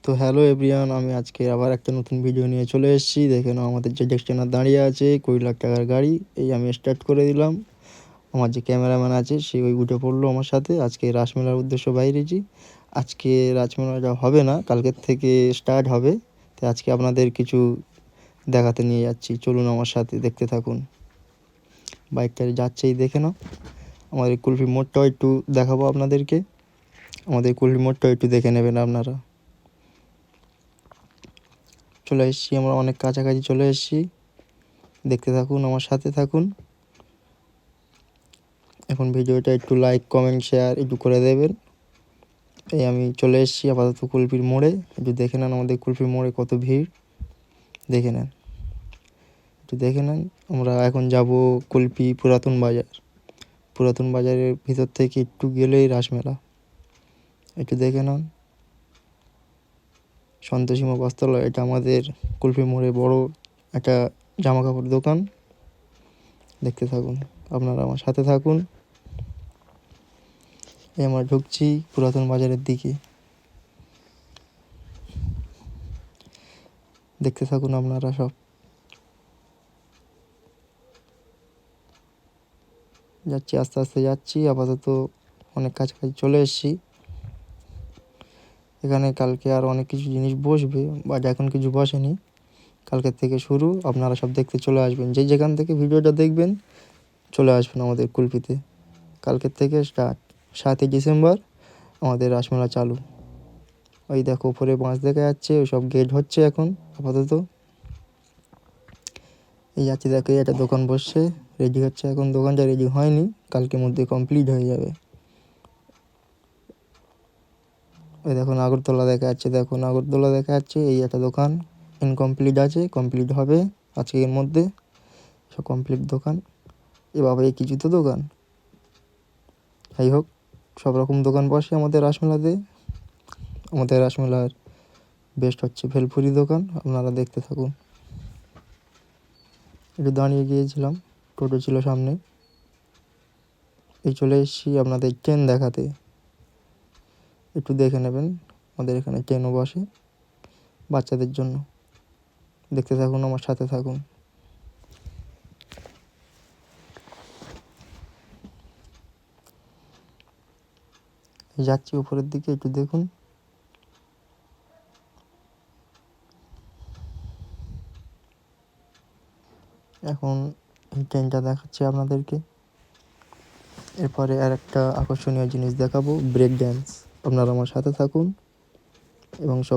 তো hello everyone, আমি আজকে আবার একটা নতুন ভিডিও নিয়ে চলে এসেছি। দেখে নাও আমাদের যে ডেস্টিনার দাঁড়িয়ে আছে 20 লাখ টাকার গাড়ি। এই আমি স্টার্ট করে দিলাম। আমার যে ক্যামেরাম্যান আছে সে ওই উঠে পড়লো আমার সাথে। আজকে রাসমেলার উদ্দেশ্য বাইরেছি। আজকে রাসমেলাটা হবে না, কালকের থেকে স্টার্ট হবে। তো আজকে আপনাদের কিছু দেখাতে নিয়ে যাচ্ছি, চলুন আমার সাথে, দেখতে থাকুন। বাইকটা যাচ্ছেই, দেখে নাও। আমাদের কুলফি মোড়টাও একটু দেখাবো আপনাদেরকে। আমাদের কুলফি মোড়টাও একটু দেখে নেবেন আপনারা। চলে এসেছি, আমরা অনেক কাছাকাছি চলে এসেছি। দেখতে থাকুন, আমার সাথে থাকুন। এখন ভিডিওটা একটু লাইক কমেন্ট শেয়ার একটু করে দেবেন। এই আমি চলে এসেছি আপাতত কুলফির মোড়ে। একটু দেখে নেন আমাদের কুলফির মোড়ে কত ভিড়, দেখে নেন, একটু দেখে নেন। আমরা এখন যাব কুলফি পুরাতন বাজার। পুরাতন বাজারের ভিতর থেকে একটু গেলেই রাসমেলা, একটু দেখে নেন। সন্তোষীমা বস্ত্রালয়, এটা আমাদের কুলফি মোড়ে বড় একটা জামা কাপড় দোকান। দেখতে থাকুন, আপনারা আমার সাথে থাকুন। এই আমরা ঢুকছি পুরাতন বাজারের দিকে। দেখতে থাকুন আপনারা সব। যাচ্ছি, আস্তে আস্তে যাচ্ছি। আপাতত অনেক কাছাকাছি চলে এসেছি। এখানে কালকে আর অনেক কিছু জিনিস বসবে, বাট এখন কিছু বসেনি। কালকের থেকে শুরু, আপনারা সব দেখতে চলে আসবেন। যেখান থেকে ভিডিওটা দেখবেন চলে আসবেন আমাদের কুলফিতে। কালকের থেকে স্টার্ট, 7ই ডিসেম্বর আমাদের রাসমেলা চালু। ওই দেখো উপরে বাঁশ দেখা যাচ্ছে, ওই সব গেট হচ্ছে এখন আপাতত। এই যাচ্ছি, দেখো একটা দোকান বসছে, রেডি হচ্ছে এখন। দোকানটা রেডি হয়নি, কালকের মধ্যে কমপ্লিট হয়ে যাবে। ওই দেখুন আগরতলা দেখা যাচ্ছে, দেখুন আগরতলা দেখা যাচ্ছে। এই একটা দোকান ইনকমপ্লিট আছে, কমপ্লিট হবে আজকের মধ্যে। সব কমপ্লিট দোকান। এ বাবা, এই কিছু তো দোকান। যাই হোক, সব রকম দোকান বসে আমাদের রাসমেলাতে। আমাদের রাসমেলার বেস্ট হচ্ছে ভেলপুরি দোকান, আপনারা দেখতে থাকুন। একটু দাঁড়িয়ে গিয়েছিলাম, টোটো ছিল সামনে। এই চলে এসেছি আপনাদের ট্রেন দেখাতে, একটু দেখে নেবেন। আমাদের এখানে ট্রেনও বসে বাচ্চাদের জন্য। দেখতে থাকুন, আমার সাথে থাকুন। যাচ্ছি উপরের দিকে, একটু দেখুন। এখন এই ট্রেনটা দেখাচ্ছি আপনাদেরকে। এরপরে আর একটা আকর্ষণীয় জিনিস দেখাবো, ব্রেক ড্যান্স। আপনারা আমার সাথে থাকুন এবং সব